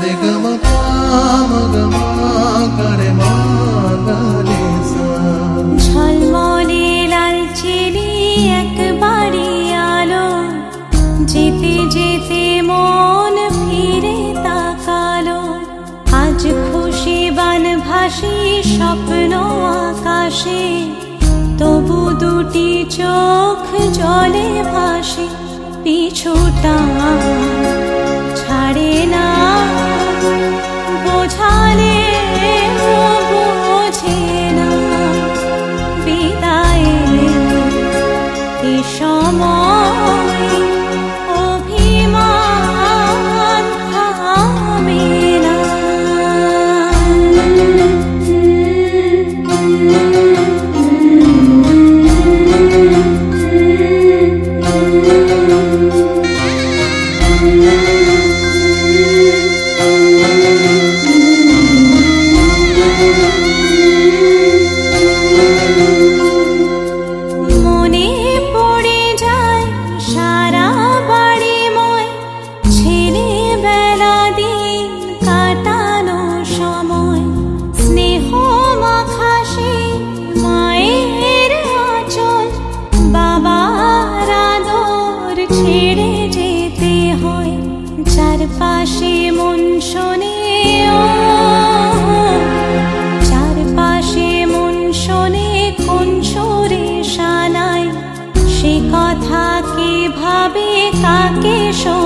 रे ग म प म ग म ग रे म ग रे सा। ঝলমলে লালচেলি এক বাড়ি আলো, যেতে যেতে মন ফিরে তাকালো। আজ খুশি বানভাসি স্বপ্ন আকাশে, তবু দুটি চোখ জলে ভাসে। পিছুটা ছাড়ে না, বোঝালে বোঝে না। বিদায় এ সময় অভিমান থামে না। মনে পড়ে যায় সারা বাড়িময়, ছেলেবেলা দিন কাটানো সময়। স্নেহ মাখা সেই মায়ের আঁচল, বাবার আদর ছেড়ে যেতে হয়। চারপাশে মন শোনে, চারপাশে মন শোনে কোন সুরে শানায়। সে কথা কে ভাবে, কাকে শোনে।